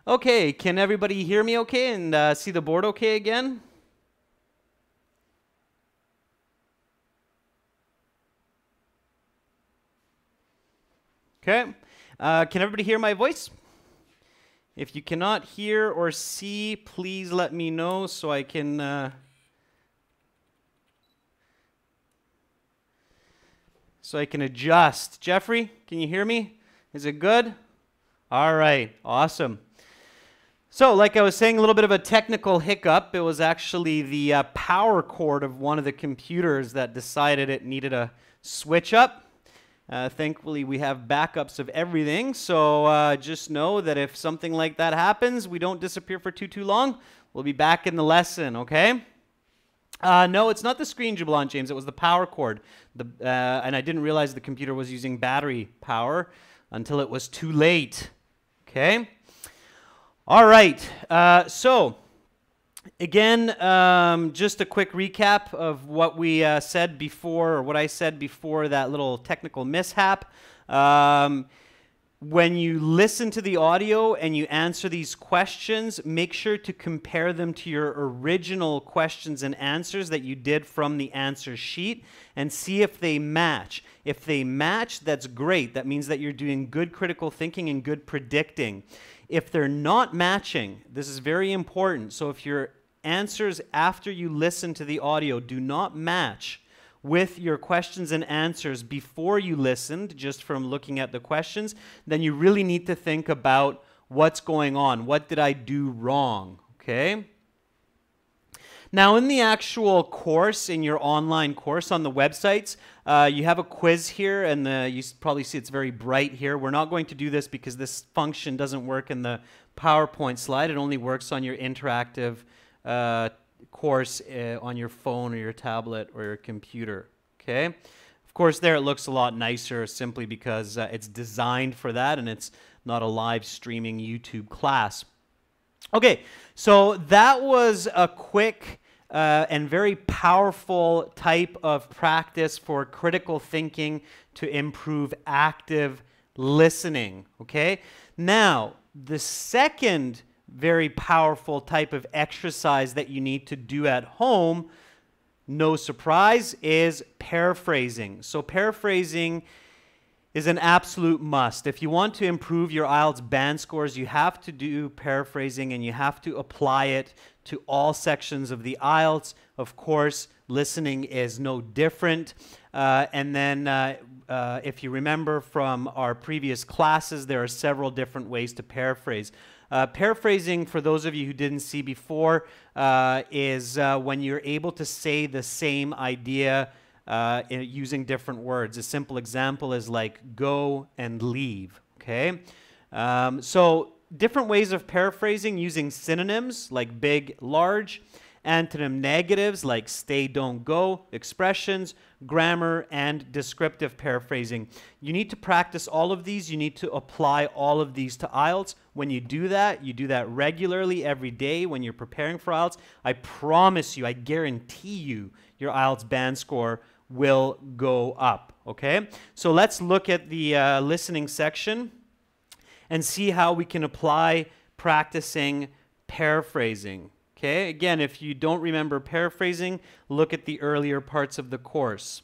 Okay, can everybody hear me okay and see the board okay again? Okay. Can everybody hear my voice? If you cannot hear or see, please let me know so I can adjust. Jeffrey, can you hear me? Is it good? All right, awesome. So, like I was saying, a little bit of a technical hiccup. It was actually the power cord of one of the computers that decided it needed a switch up. Thankfully, we have backups of everything, so just know that if something like that happens, we don't disappear for too long. We'll be back in the lesson, okay? No, it's not the screen, Jablon James. It was the power cord. And I didn't realize the computer was using battery power until it was too late, okay? All right, so again, just a quick recap of what we said before, or what I said before that little technical mishap. When you listen to the audio and you answer these questions, make sure to compare them to your original questions and answers that you did from the answer sheet and see if they match. If they match, that's great. That means that you're doing good critical thinking and good predicting. If they're not matching, this is very important. So if your answers after you listen to the audio do not match with your questions and answers before you listened, just from looking at the questions, then you really need to think about what's going on. What did I do wrong? Okay? Now, in the actual course, in your online course on the websites, you have a quiz here, and you probably see it's very bright here. We're not going to do this because this function doesn't work in the PowerPoint slide. It only works on your interactive course on your phone or your tablet or your computer, okay? Of course, there it looks a lot nicer simply because it's designed for that and it's not a live streaming YouTube class. Okay, so that was a quick and very powerful type of practice for critical thinking to improve active listening, okay? Now, the second very powerful type of exercise that you need to do at home, no surprise, is paraphrasing. So paraphrasing is an absolute must. If you want to improve your IELTS band scores, you have to do paraphrasing and you have to apply it to all sections of the IELTS. Of course, listening is no different. And then if you remember from our previous classes, there are several different ways to paraphrase. Paraphrasing, for those of you who didn't see before, is when you're able to say the same idea using different words. A simple example is like go and leave, okay? So different ways of paraphrasing using synonyms like big, large, antonym negatives like stay, don't, go, expressions, grammar, and descriptive paraphrasing. You need to practice all of these. You need to apply all of these to IELTS. When you do that regularly every day when you're preparing for IELTS, I promise you, I guarantee you, your IELTS band score will go up, okay? So let's look at the listening section and see how we can apply practicing paraphrasing. Okay, again, if you don't remember paraphrasing, look at the earlier parts of the course.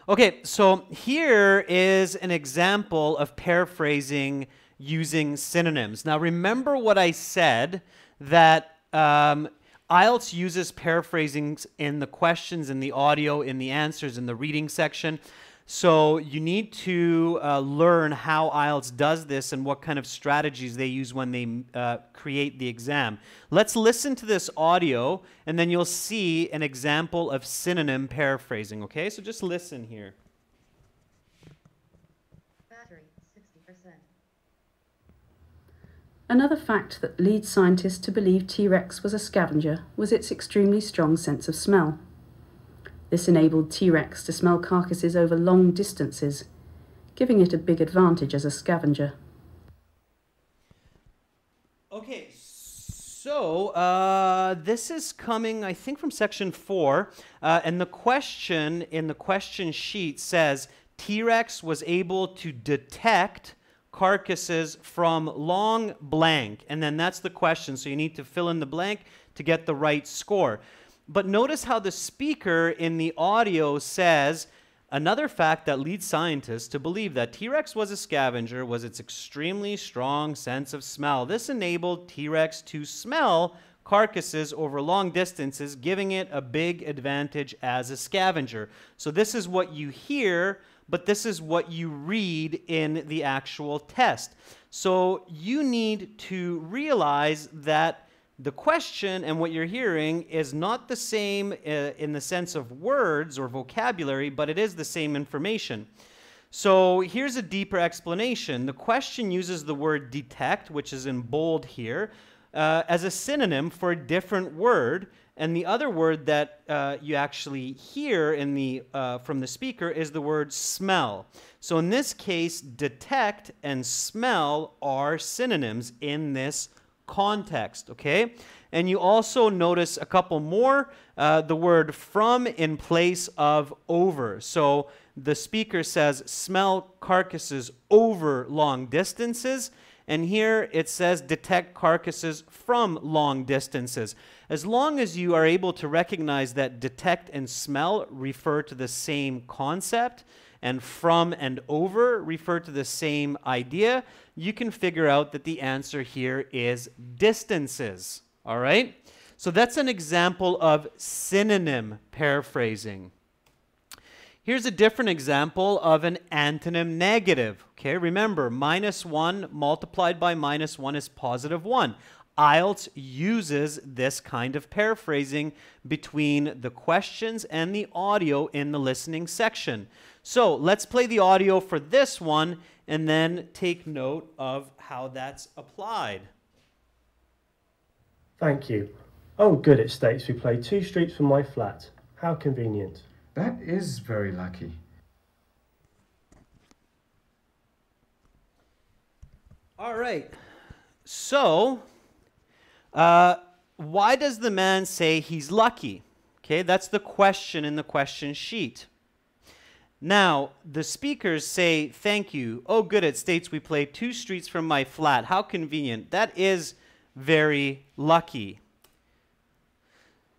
Okay, so here is an example of paraphrasing using synonyms. Now remember what I said, that IELTS uses paraphrasing in the questions, in the audio, in the answers, in the reading section. So you need to learn how IELTS does this and what kind of strategies they use when they create the exam. Let's listen to this audio, and then you'll see an example of synonym paraphrasing, okay? So just listen here. Battery, 60%. Another fact that leads scientists to believe T-Rex was a scavenger was its extremely strong sense of smell. This enabled T-Rex to smell carcasses over long distances, giving it a big advantage as a scavenger. Okay, so this is coming, I think, from section 4, and the question in the question sheet says T-Rex was able to detect carcasses from long blank. And then that's the question. So you need to fill in the blank to get the right score. But notice how the speaker in the audio says, another fact that leads scientists to believe that T-Rex was a scavenger was its extremely strong sense of smell. This enabled T-Rex to smell carcasses over long distances, giving it a big advantage as a scavenger. So this is what you hear, but this is what you read in the actual test. So you need to realize that the question and what you're hearing is not the same in the sense of words or vocabulary, but it is the same information. So here's a deeper explanation. The question uses the word detect, which is in bold here, as a synonym for a different word. And the other word that you actually hear in the, from the speaker is the word smell. So in this case, detect and smell are synonyms in this context, okay? And you also notice a couple more, the word from in place of over. So the speaker says smell carcasses over long distances, and here it says detect carcasses from long distances. As long as you are able to recognize that detect and smell refer to the same concept, and from and over refer to the same idea, you can figure out that the answer here is distances. All right? So that's an example of synonym paraphrasing. Here's a different example of an antonym negative. Okay, remember, -1 multiplied by -1 is +1. IELTS uses this kind of paraphrasing between the questions and the audio in the listening section. So let's play the audio for this one and then take note of how that's applied. Thank you. Oh, good, it states we play 2 streets from my flat. How convenient. That is very lucky. All right. So, why does the man say he's lucky? Okay, that's the question in the question sheet. Now, the speakers say, thank you. Oh, good, it states we play 2 streets from my flat. How convenient. That is very lucky.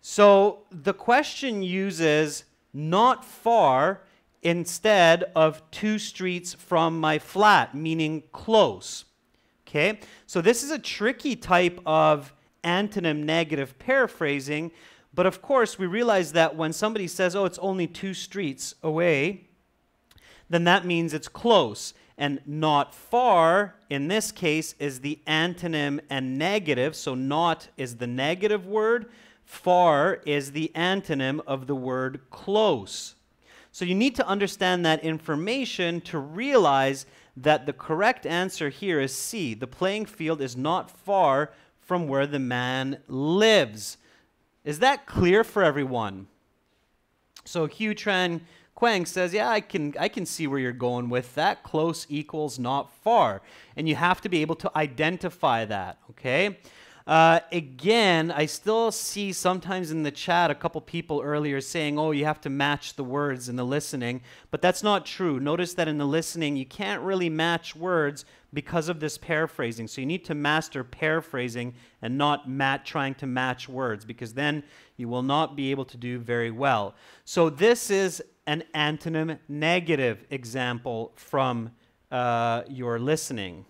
So, the question uses not far instead of 2 streets from my flat, meaning close. Okay, so this is a tricky type of antonym negative paraphrasing, but of course we realize that when somebody says, oh, it's only 2 streets away, then that means it's close. And not far, in this case, is the antonym and negative. So not is the negative word. Far is the antonym of the word close. So you need to understand that information to realize that the correct answer here is C. The playing field is not far from where the man lives. Is that clear for everyone? So Hugh Tran Quang says, yeah, I can see where you're going with that. Close equals not far. And you have to be able to identify that, okay? Again, I still see sometimes in the chat a couple people earlier saying, oh, you have to match the words in the listening, but that's not true. Notice that in the listening, you can't really match words because of this paraphrasing. So you need to master paraphrasing and not trying to match words, because then you will not be able to do very well. So this is an antonym negative example from your listening.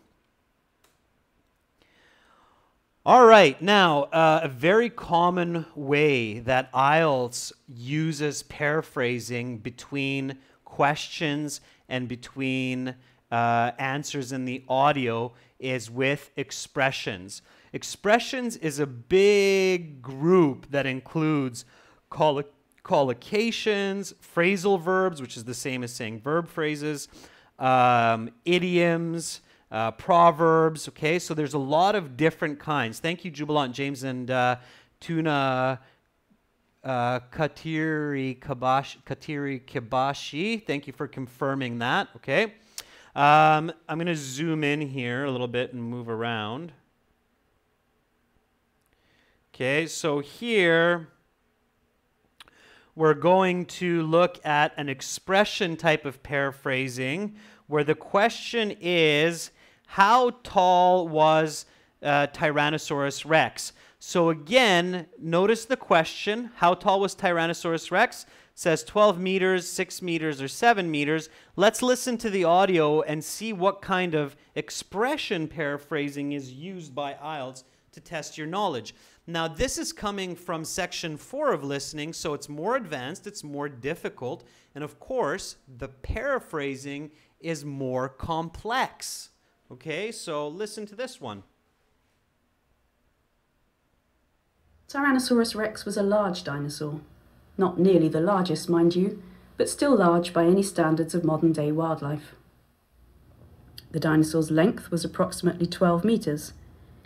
All right, now, a very common way that IELTS uses paraphrasing between questions and between answers in the audio is with expressions. Expressions is a big group that includes collocations, phrasal verbs, which is the same as saying verb phrases, idioms, proverbs, okay? So there's a lot of different kinds. Thank you, Jubilant James and Tuna Katiri Kibashi. Thank you for confirming that, okay? I'm going to zoom in here a little bit and move around. Okay, so here we're going to look at an expression type of paraphrasing where the question is, how tall was Tyrannosaurus rex? So again, notice the question, how tall was Tyrannosaurus rex? It says 12 meters, 6 meters, or 7 meters. Let's listen to the audio and see what kind of expression paraphrasing is used by IELTS to test your knowledge. Now, this is coming from section 4 of listening, so it's more advanced, it's more difficult, and of course, the paraphrasing is more complex. Okay, so listen to this one. Tyrannosaurus rex was a large dinosaur. Not nearly the largest, mind you, but still large by any standards of modern-day wildlife. The dinosaur's length was approximately 12 meters.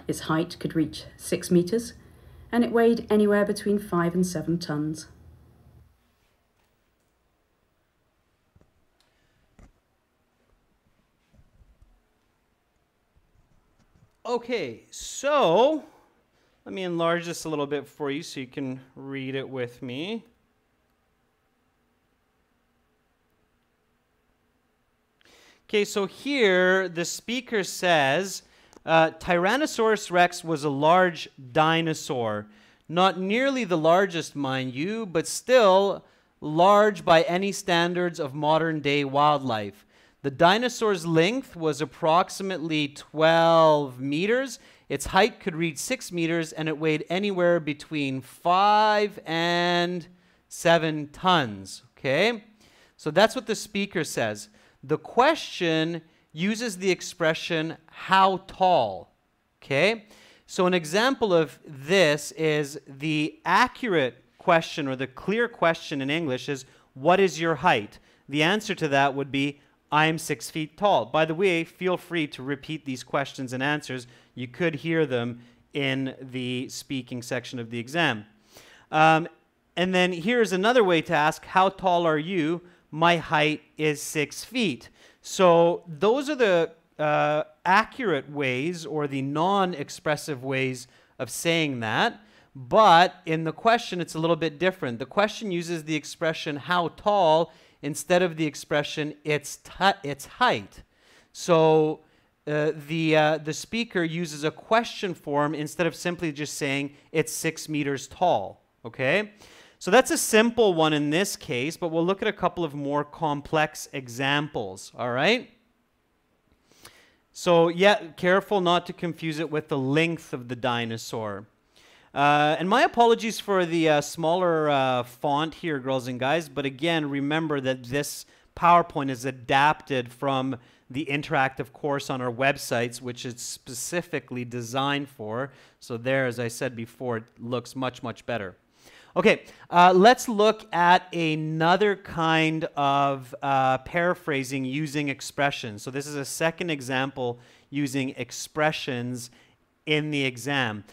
Its height could reach 6 meters, and it weighed anywhere between 5 and 7 tons. Okay, so let me enlarge this a little bit for you so you can read it with me. Okay, so here the speaker says Tyrannosaurus rex was a large dinosaur. Not nearly the largest, mind you, but still large by any standards of modern-day wildlife. The dinosaur's length was approximately 12 meters. Its height could reach 6 meters, and it weighed anywhere between 5 and 7 tons. Okay? So that's what the speaker says. The question uses the expression, how tall? Okay? So an example of this is the accurate question, or the clear question in English is, what is your height? The answer to that would be, I'm 6 feet tall. By the way, feel free to repeat these questions and answers. You could hear them in the speaking section of the exam. And then here's another way to ask, how tall are you? My height is 6 feet. So those are the accurate ways, or the non-expressive ways of saying that. But in the question, it's a little bit different. The question uses the expression, how tall, instead of the expression, its height. So the speaker uses a question form instead of simply just saying it's 6 meters tall. Okay? So that's a simple one in this case, but we'll look at a couple of more complex examples. All right? So yeah, careful not to confuse it with the length of the dinosaur. And my apologies for the smaller font here, girls and guys, but again, remember that this PowerPoint is adapted from the interactive course on our websites, which it's specifically designed for. So there, as I said before, it looks much, much better. Okay, let's look at another kind of paraphrasing using expressions. So this is a second example using expressions in the exam.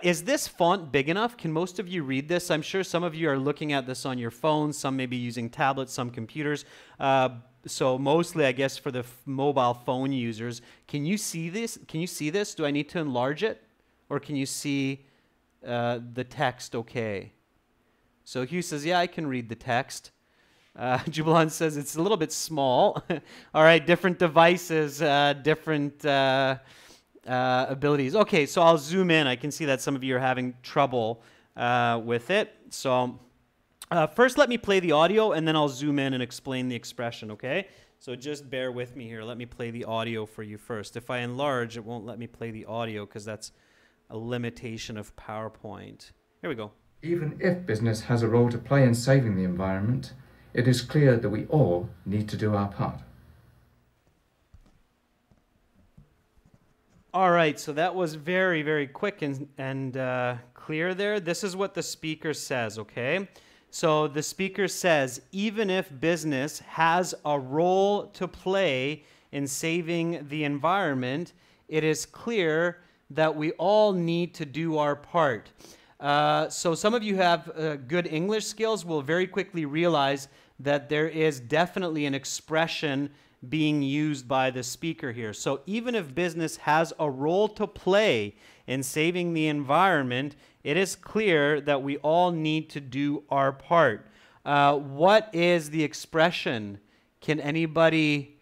Is this font big enough? Can most of you read this? I'm sure some of you are looking at this on your phones, some may be using tablets, some computers. So mostly, I guess, for the mobile phone users. Can you see this? Can you see this? Do I need to enlarge it? Or can you see the text okay? So Hugh says, yeah, I can read the text. Jubilan says it's a little bit small. All right, different devices, different abilities. Okay, so I'll zoom in. I can see that some of you are having trouble with it. So first let me play the audio, and then I'll zoom in and explain the expression, okay? So just bear with me here. Let me play the audio for you first. If I enlarge, it won't let me play the audio because that's a limitation of PowerPoint. Here we go. Even if business has a role to play in saving the environment, it is clear that we all need to do our part. All right, so that was very, very quick and clear there. This is what the speaker says, okay? So the speaker says, even if business has a role to play in saving the environment, it is clear that we all need to do our part. So some of you have good English skills will very quickly realize that there is definitely an expression being used by the speaker here. So even if business has a role to play in saving the environment, it is clear that we all need to do our part. What is the expression? Can anybody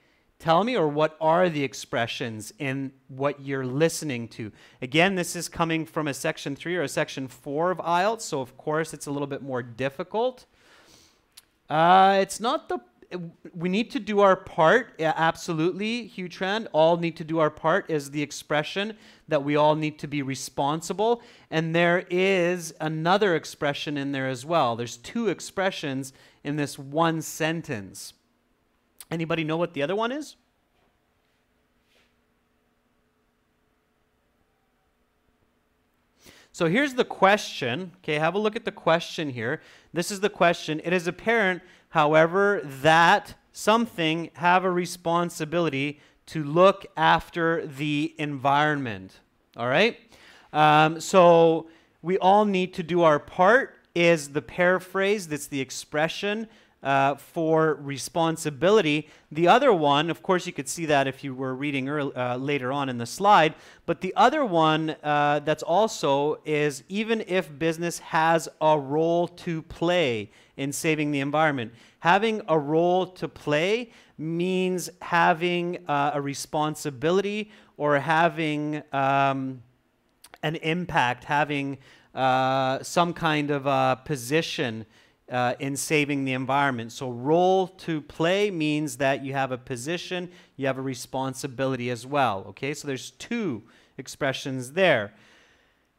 tell me, or what are the expressions in what you're listening to? Again, this is coming from a section 3 or a section 4 of IELTS, so of course it's a little bit more difficult. It's not the... We need to do our part, yeah, absolutely, Hugh Tran. All need to do our part is the expression that we all need to be responsible. And there is another expression in there as well. There's 2 expressions in this one sentence. Anybody know what the other one is? So here's the question. Okay, have a look at the question here. This is the question. It is apparent, however, that something have a responsibility to look after the environment. All right? So we all need to do our part is the paraphrase. That's the expression for responsibility. The other one, of course, you could see that if you were reading later on in the slide, but the other one that's also is even if business has a role to play in saving the environment. Having a role to play means having a responsibility or having an impact, having some kind of a position in saving the environment. So role to play means that you have a position, you have a responsibility as well. Okay, so there's 2 expressions there.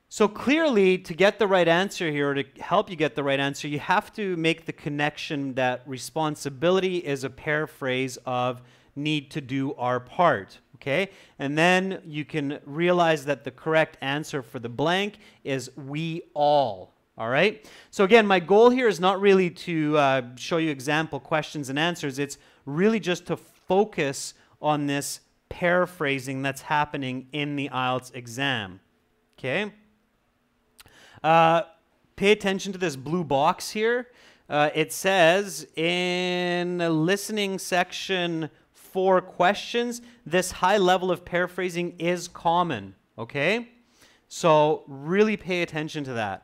So clearly, to get the right answer here, or to help you get the right answer, you have to make the connection that responsibility is a paraphrase of need to do our part. Okay, and then you can realize that the correct answer for the blank is we all. All right. So again, my goal here is not really to show you example questions and answers. It's really just to focus on this paraphrasing that's happening in the IELTS exam. Okay. Pay attention to this blue box here. It says in the listening section 4 questions, this high level of paraphrasing is common. Okay. So really pay attention to that.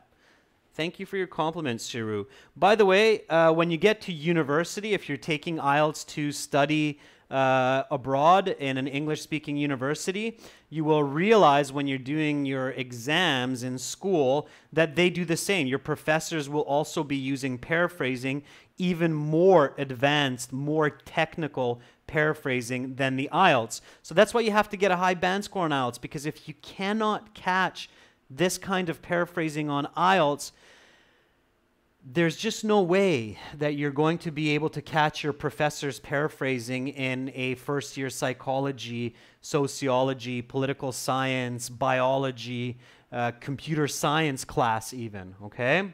Thank you for your compliments, Shiru. By the way, when you get to university, if you're taking IELTS to study abroad in an English-speaking university, you will realize when you're doing your exams in school that they do the same. Your professors will also be using paraphrasing, even more advanced, more technical paraphrasing than the IELTS. So that's why you have to get a high band score on IELTS, because if you cannot catch this kind of paraphrasing on IELTS, there's just no way that you're going to be able to catch your professor's paraphrasing in a first-year psychology, sociology, political science, biology, computer science class even, okay?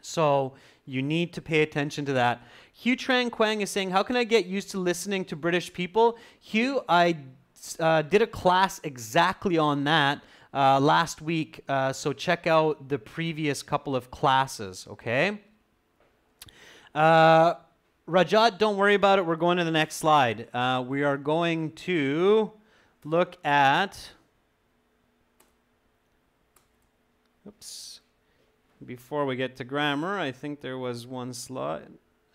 So you need to pay attention to that. Hugh Trang Quang is saying, how can I get used to listening to British people? Hugh, I did a class exactly on that last week, so check out the previous couple of classes, okay? Rajat, don't worry about it. We're going to the next slide. We are going to look at... Oops. Before we get to grammar, I think there was one slide.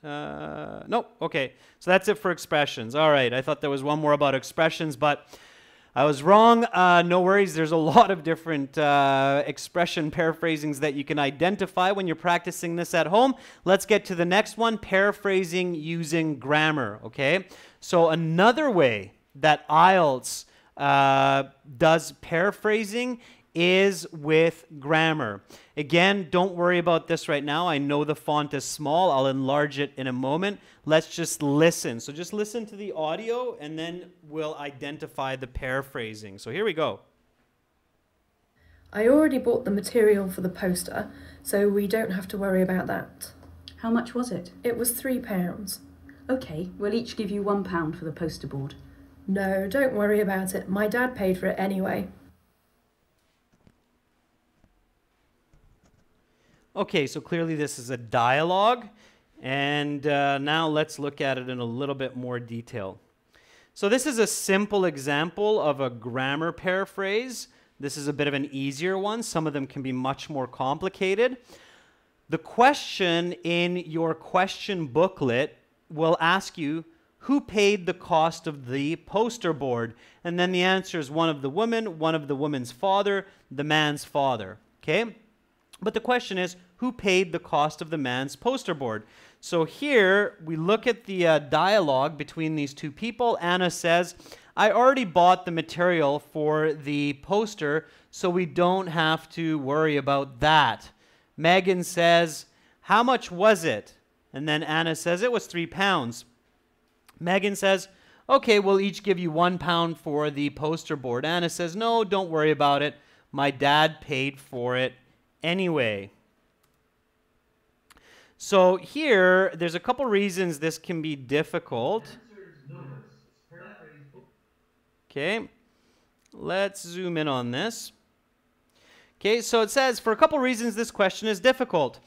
Nope, okay. So that's it for expressions. All right, I thought there was one more about expressions, but I was wrong. No worries. There's a lot of different expression paraphrasings that you can identify when you're practicing this at home. Let's get to the next one, paraphrasing using grammar, okay? So another way that IELTS does paraphrasing is with grammar. Again, don't worry about this right now. I know the font is small. I'll enlarge it in a moment. Let's just listen. So just listen to the audio and then we'll identify the paraphrasing. So here we go. I already bought the material for the poster, so we don't have to worry about that. How much was it? It was £3. Okay, we'll each give you £1 for the poster board. No, don't worry about it. My dad paid for it anyway. Okay, so clearly this is a dialogue, and now let's look at it in a little bit more detail. So this is a simple example of a grammar paraphrase. This is a bit of an easier one. Some of them can be much more complicated. The question in your question booklet will ask you, who paid the cost of the poster board? And then the answer is one of the woman's father, the man's father. Okay? But the question is, who paid the cost of the man's poster board? So here we look at the dialogue between these two people. Anna says, I already bought the material for the poster, so we don't have to worry about that. Megan says, how much was it? And then Anna says, it was £3. Megan says, okay, we'll each give you £1 for the poster board. Anna says, no, don't worry about it. My dad paid for it anyway. So here, there's a couple reasons this can be difficult. Okay, let's zoom in on this. Okay, so it says, for a couple reasons this question is difficult.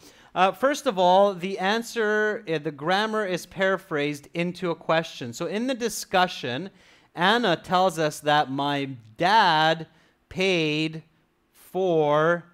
First of all, the answer, the grammar is paraphrased into a question. So in the discussion, Anna tells us that my dad paid for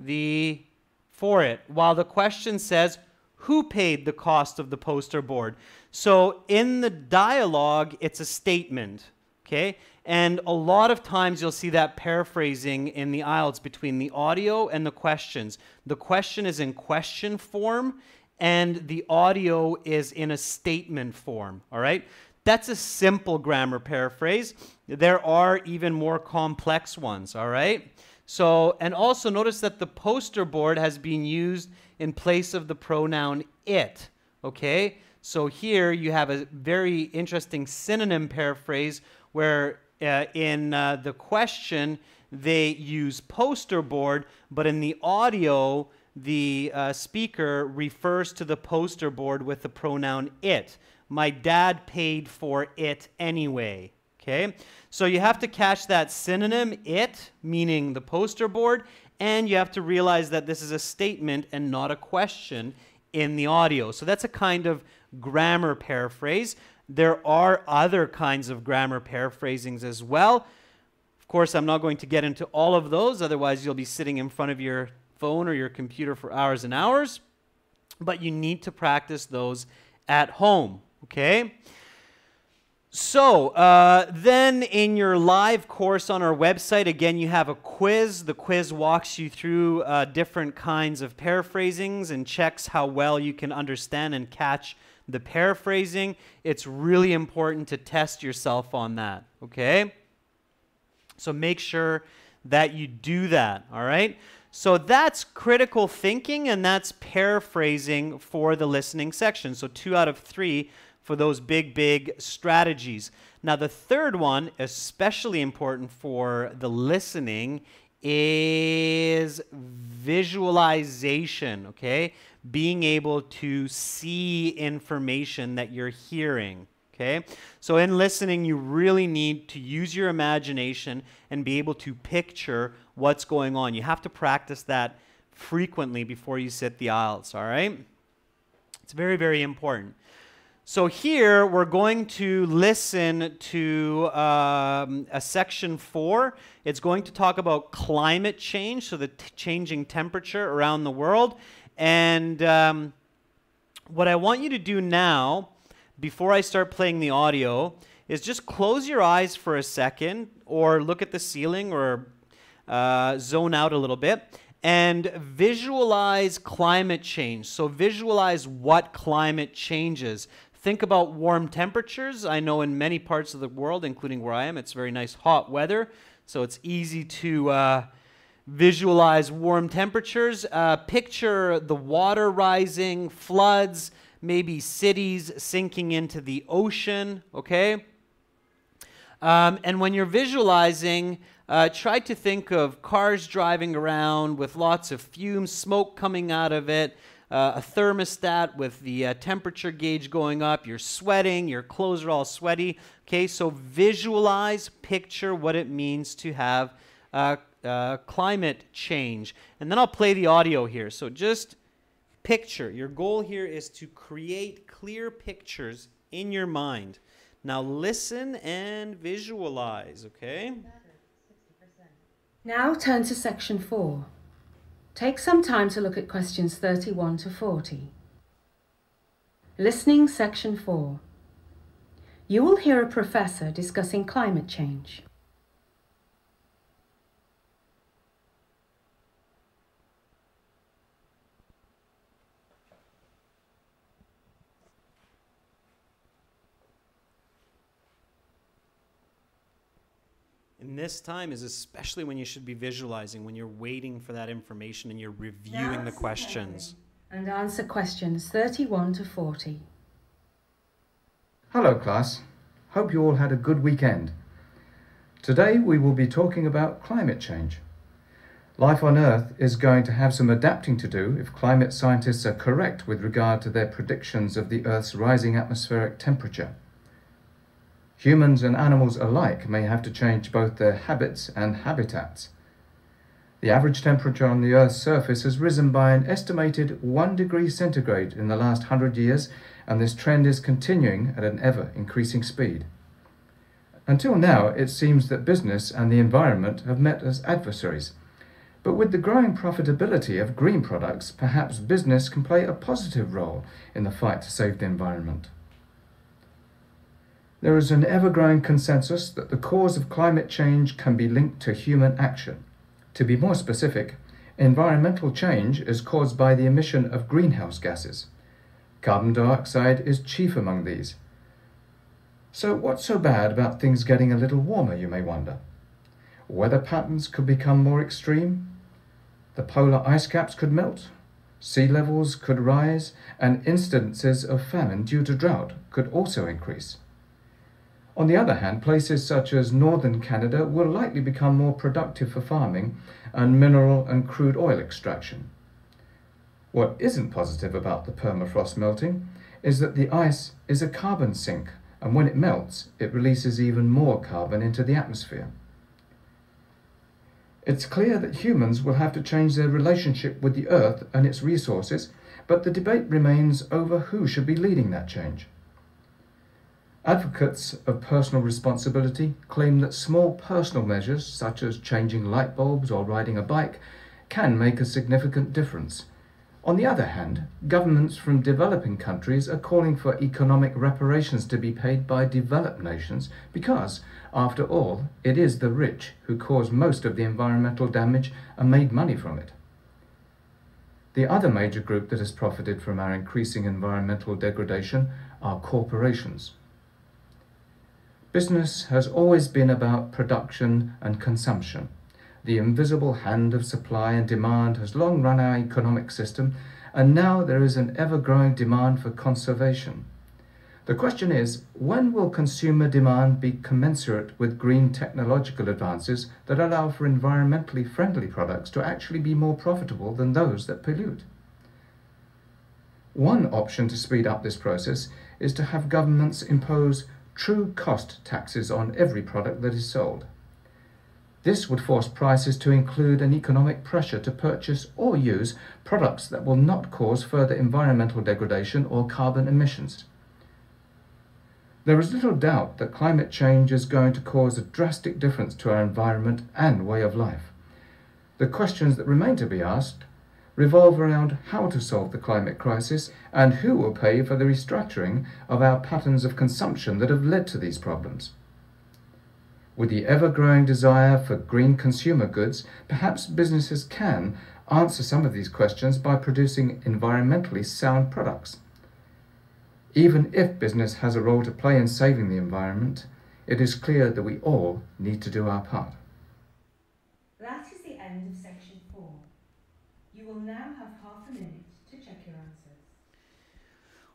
it, while the question says, who paid the cost of the poster board? So in the dialogue, it's a statement, okay? And a lot of times you'll see that paraphrasing in the IELTS between the audio and the questions. The question is in question form, and the audio is in a statement form, all right? That's a simple grammar paraphrase. There are even more complex ones, all right? So, and also notice that the poster board has been used in place of the pronoun it, okay? So here you have a very interesting synonym paraphrase where in the question they use poster board, but in the audio the speaker refers to the poster board with the pronoun it. My dad paid for it anyway. Okay, so you have to catch that synonym, it, meaning the poster board, and you have to realize that this is a statement and not a question in the audio. So that's a kind of grammar paraphrase. There are other kinds of grammar paraphrasings as well. Of course, I'm not going to get into all of those, otherwise you'll be sitting in front of your phone or your computer for hours and hours, but you need to practice those at home, okay? So then in your live course on our website, again, you have a quiz. The quiz walks you through different kinds of paraphrasings and checks how well you can understand and catch the paraphrasing. It's really important to test yourself on that, okay? So make sure that you do that, all right? So that's critical thinking, and that's paraphrasing for the listening section. So 2 out of 3 for those big strategies. Now the third one, especially important for the listening, is visualization, okay? Being able to see information that you're hearing, okay? So in listening, you really need to use your imagination and be able to picture what's going on. You have to practice that frequently before you sit the IELTS, all right? It's very important. So here we're going to listen to a section 4. It's going to talk about climate change, so the changing temperature around the world. And what I want you to do now, before I start playing the audio, is just close your eyes for a second, or look at the ceiling, or zone out a little bit, and visualize climate change. So visualize what climate changes. Think about warm temperatures. I know in many parts of the world, including where I am, it's very nice hot weather, so it's easy to visualize warm temperatures. Picture the water rising, floods, maybe cities sinking into the ocean, okay? And when you're visualizing, try to think of cars driving around with lots of fumes, smoke coming out of it, a thermostat with the temperature gauge going up, you're sweating, your clothes are all sweaty. Okay, so visualize, picture what it means to have climate change. And then I'll play the audio here. So just picture. Your goal here is to create clear pictures in your mind. Now listen and visualize, okay? Battery 60%. Now turn to section 4. Take some time to look at questions 31 to 40. Listening section 4. You will hear a professor discussing climate change. And this time is especially when you should be visualizing, when you're waiting for that information and you're reviewing the questions. And answer questions 31 to 40. Hello class, hope you all had a good weekend. Today we will be talking about climate change. Life on Earth is going to have some adapting to do if climate scientists are correct with regard to their predictions of the Earth's rising atmospheric temperature. Humans and animals alike may have to change both their habits and habitats. The average temperature on the Earth's surface has risen by an estimated 1 degree centigrade in the last 100 years, and this trend is continuing at an ever-increasing speed. Until now, it seems that business and the environment have met as adversaries. But with the growing profitability of green products, perhaps business can play a positive role in the fight to save the environment. There is an ever-growing consensus that the cause of climate change can be linked to human action. To be more specific, environmental change is caused by the emission of greenhouse gases. Carbon dioxide is chief among these. So what's so bad about things getting a little warmer, you may wonder? Weather patterns could become more extreme. The polar ice caps could melt. Sea levels could rise, and incidences of famine due to drought could also increase. On the other hand, places such as northern Canada will likely become more productive for farming and mineral and crude oil extraction. What isn't positive about the permafrost melting is that the ice is a carbon sink, and when it melts, it releases even more carbon into the atmosphere. It's clear that humans will have to change their relationship with the Earth and its resources, but the debate remains over who should be leading that change. Advocates of personal responsibility claim that small personal measures, such as changing light bulbs or riding a bike, can make a significant difference. On the other hand, governments from developing countries are calling for economic reparations to be paid by developed nations because, after all, it is the rich who cause most of the environmental damage and made money from it. The other major group that has profited from our increasing environmental degradation are corporations. Business has always been about production and consumption. The invisible hand of supply and demand has long run our economic system, and now there is an ever-growing demand for conservation. The question is, when will consumer demand be commensurate with green technological advances that allow for environmentally friendly products to actually be more profitable than those that pollute? One option to speed up this process is to have governments impose true cost taxes on every product that is sold. This would force prices to include an economic pressure to purchase or use products that will not cause further environmental degradation or carbon emissions. There is little doubt that climate change is going to cause a drastic difference to our environment and way of life. The questions that remain to be asked revolve around how to solve the climate crisis and who will pay for the restructuring of our patterns of consumption that have led to these problems. With the ever-growing desire for green consumer goods, perhaps businesses can answer some of these questions by producing environmentally sound products. Even if business has a role to play in saving the environment, it is clear that we all need to do our part. That is the end of section 4. You will now have half a minute to check your answers.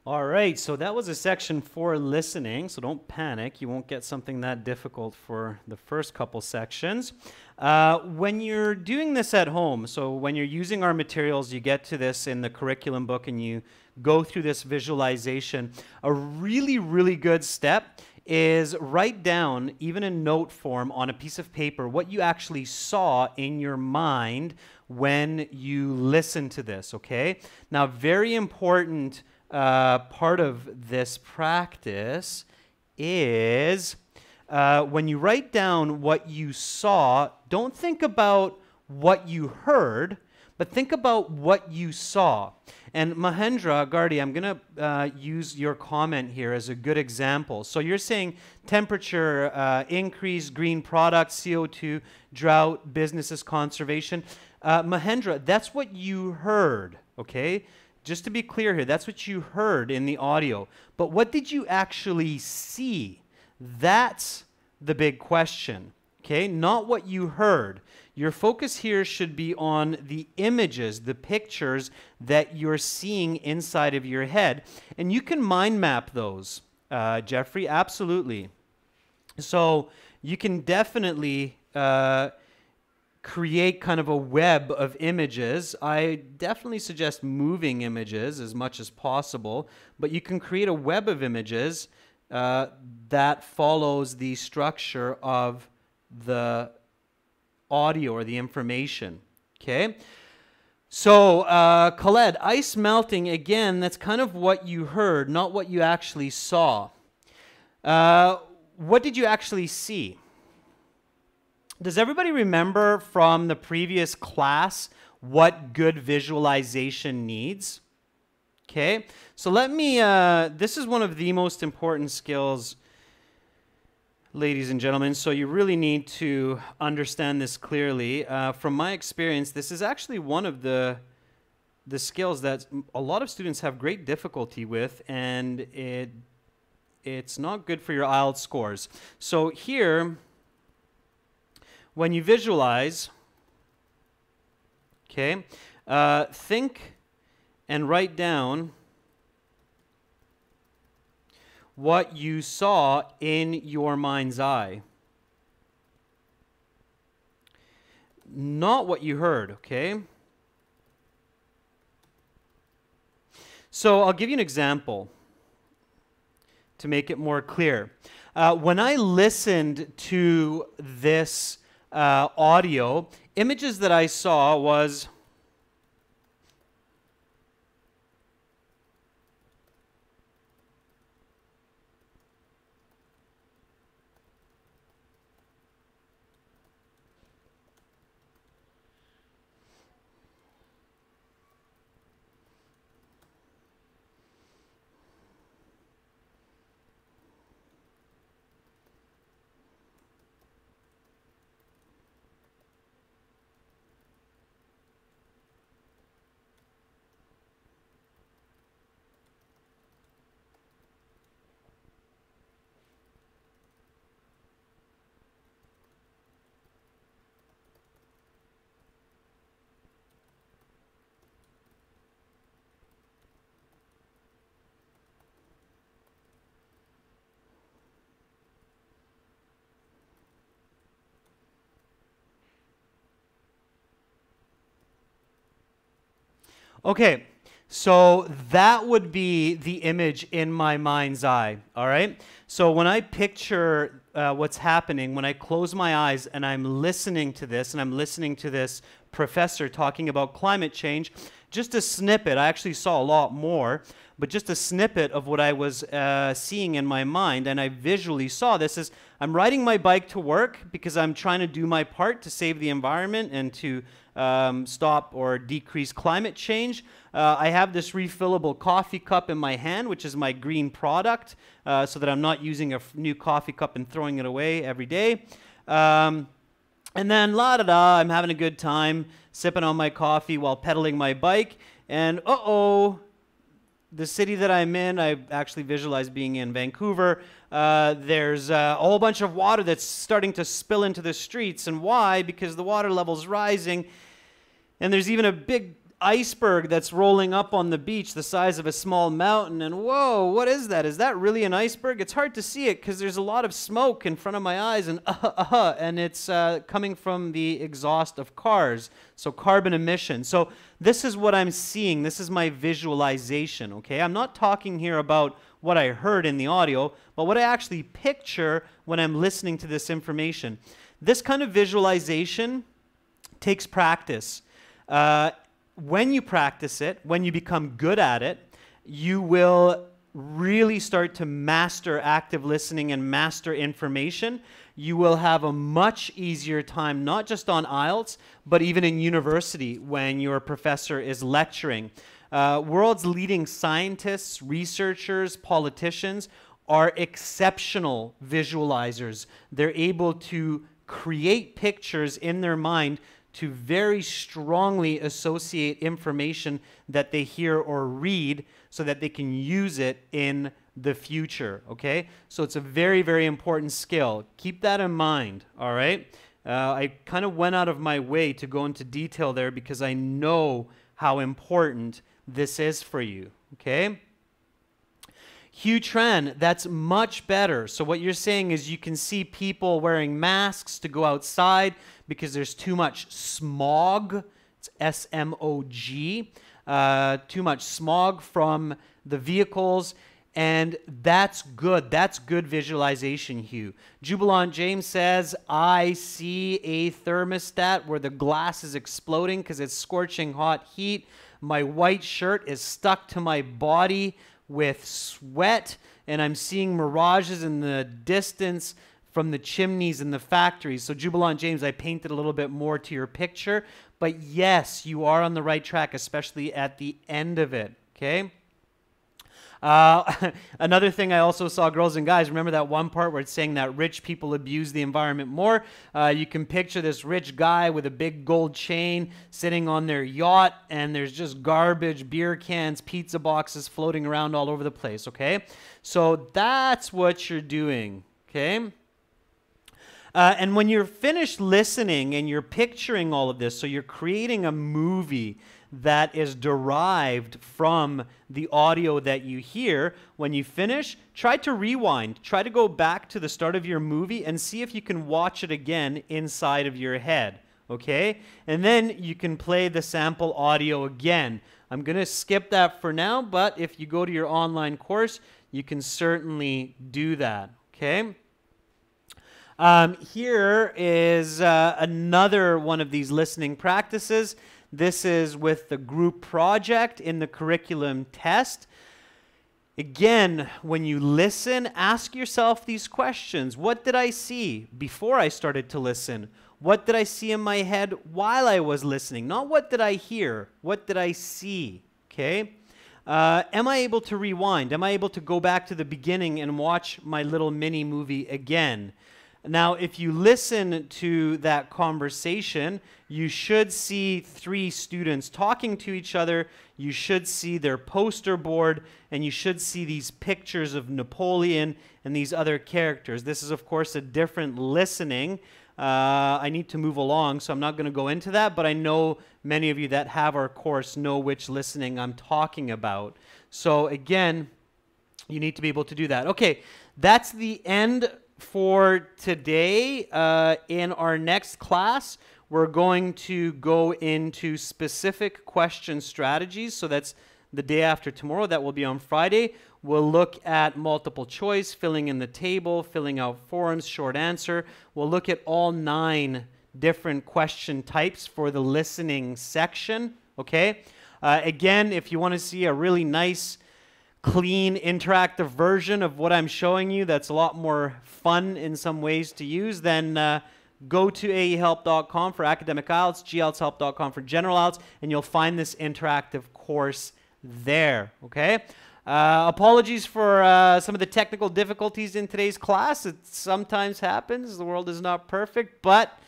All right, so that was a section 4 listening, so don't panic. You won't get something that difficult for the first couple sections. When you're doing this at home, so when you're using our materials, you get to this in the curriculum book and you go through this visualization. A really, really good step is write down, even in note form on a piece of paper, what you actually saw in your mind when you listen to this, okay? Now, very important part of this practice is when you write down what you saw, don't think about what you heard, But think about what you saw. And Mahendra, Gardi, I'm going to use your comment here as a good example. So you're saying temperature, increase, green products, CO2, drought, businesses, conservation. Mahendra, that's what you heard, okay? Just to be clear here, that's what you heard in the audio. But what did you actually see? That's the big question, okay? Not what you heard. Your focus here should be on the images, the pictures that you're seeing inside of your head. And you can mind map those, Jeffrey, absolutely. So you can definitely create kind of a web of images. I definitely suggest moving images as much as possible, but you can create a web of images that follows the structure of the audio or the information, okay? So, Khaled, ice melting, again, that's kind of what you heard, not what you actually saw. What did you actually see? Does everybody remember from the previous class what good visualization needs? Okay, so let me, this is one of the most important skills, ladies and gentlemen, so you really need to understand this clearly. From my experience, this is actually one of the skills that a lot of students have great difficulty with, and it's not good for your IELTS scores. So here, when you visualize, okay, think and write down what you saw in your mind's eye. Not what you heard, okay? So I'll give you an example to make it more clear. When I listened to this audio, images that I saw was okay, so that would be the image in my mind's eye, all right? So when I picture what's happening, when I close my eyes and I'm listening to this, and I'm listening to this professor talking about climate change, just a snippet, I actually saw a lot more, but just a snippet of what I was seeing in my mind, and I visually saw this is I'm riding my bike to work because I'm trying to do my part to save the environment and to stop or decrease climate change. I have this refillable coffee cup in my hand, which is my green product, so that I'm not using a new coffee cup and throwing it away every day. And then la-da-da, I'm having a good time sipping on my coffee while pedaling my bike, and uh-oh, the city that I'm in, I actually visualize being in Vancouver, there's a whole bunch of water that's starting to spill into the streets. And why? Because the water level's rising, and there's even a big iceberg that's rolling up on the beach the size of a small mountain. And whoa, what is that? Is that really an iceberg? It's hard to see it because there's a lot of smoke in front of my eyes, and and it's coming from the exhaust of cars, so carbon emission. So this is what I'm seeing. This is my visualization, okay? I'm not talking here about what I heard in the audio, but what I actually picture when I'm listening to this information. This kind of visualization takes practice. When you practice it, when you become good at it, you will really start to master active listening and master information, you will have a much easier time, not just on IELTS, but even in university when your professor is lecturing. World's leading scientists, researchers, politicians are exceptional visualizers. They're able to create pictures in their mind to very strongly associate information that they hear or read so that they can use it in the future, okay? So it's a very, very important skill. Keep that in mind, all right? I kind of went out of my way to go into detail there because I know how important this is for you, okay? Hugh Tran, that's much better. So what you're saying is you can see people wearing masks to go outside because there's too much smog. It's S-M-O-G. Too much smog from the vehicles. And that's good. That's good visualization, Hugh. Jubilant James says, I see a thermostat where the glass is exploding because it's scorching hot heat. My white shirt is stuck to my body with sweat, and I'm seeing mirages in the distance from the chimneys in the factories. So Jubilant James, I painted a little bit more to your picture, but yes, you are on the right track, especially at the end of it, okay? Another thing I also saw, girls and guys, remember that one part where it's saying that rich people abuse the environment more? You can picture this rich guy with a big gold chain sitting on their yacht, and there's just garbage, beer cans, pizza boxes floating around all over the place, okay? So that's what you're doing, okay? And when you're finished listening and you're picturing all of this, so you're creating a movie that is derived from the audio that you hear, when you finish, try to rewind. Try to go back to the start of your movie and see if you can watch it again inside of your head, okay? And then you can play the sample audio again. I'm going to skip that for now, but if you go to your online course, you can certainly do that, okay? Here is another one of these listening practices. This is with the group project in the curriculum test. Again, when you listen, ask yourself these questions. What did I see before I started to listen? What did I see in my head while I was listening? Not what did I hear, what did I see, okay? Am I able to rewind? Am I able to go back to the beginning and watch my little mini movie again? Now, if you listen to that conversation, you should see 3 students talking to each other. You should see their poster board, and you should see these pictures of Napoleon and these other characters. This is, of course, a different listening. I need to move along, so I'm not going to go into that, but I know many of you that have our course know which listening I'm talking about. So, again, you need to be able to do that. Okay, that's the end for today. In our next class, we're going to go into specific question strategies. So that's the day after tomorrow. That will be on Friday. We'll look at multiple choice, filling in the table, filling out forms, short answer. We'll look at all 9 different question types for the listening section. Okay. Again, if you want to see a really nice, clean, interactive version of what I'm showing you that's a lot more fun in some ways to use, then go to aehelp.com for academic IELTS, glshelp.com for general IELTS, and you'll find this interactive course there, okay? Apologies for some of the technical difficulties in today's class. It sometimes happens. The world is not perfect, but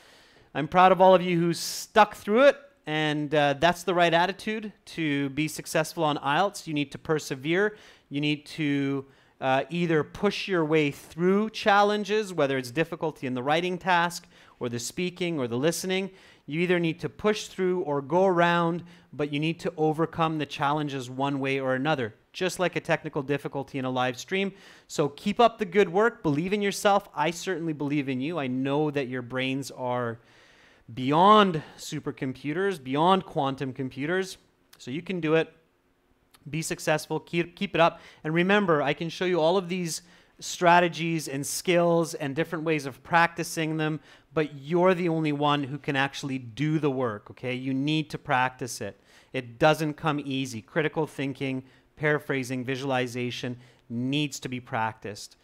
I'm proud of all of you who stuck through it. And that's the right attitude to be successful on IELTS. You need to persevere. You need to either push your way through challenges, whether it's difficulty in the writing task or the speaking or the listening. You either need to push through or go around, but you need to overcome the challenges one way or another, just like a technical difficulty in a live stream. So keep up the good work. Believe in yourself. I certainly believe in you. I know that your brains are beyond supercomputers, beyond quantum computers. So you can do it. Be successful. Keep it up. And remember, I can show you all of these strategies and skills and different ways of practicing them, but you're the only one who can actually do the work, okay? You need to practice it. It doesn't come easy. Critical thinking, paraphrasing, visualization needs to be practiced.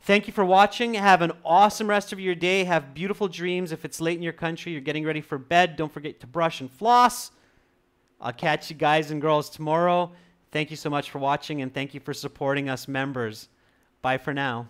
Thank you for watching. Have an awesome rest of your day. Have beautiful dreams. If it's late in your country, you're getting ready for bed, don't forget to brush and floss. I'll catch you guys and girls tomorrow. Thank you so much for watching, and thank you for supporting us members. Bye for now.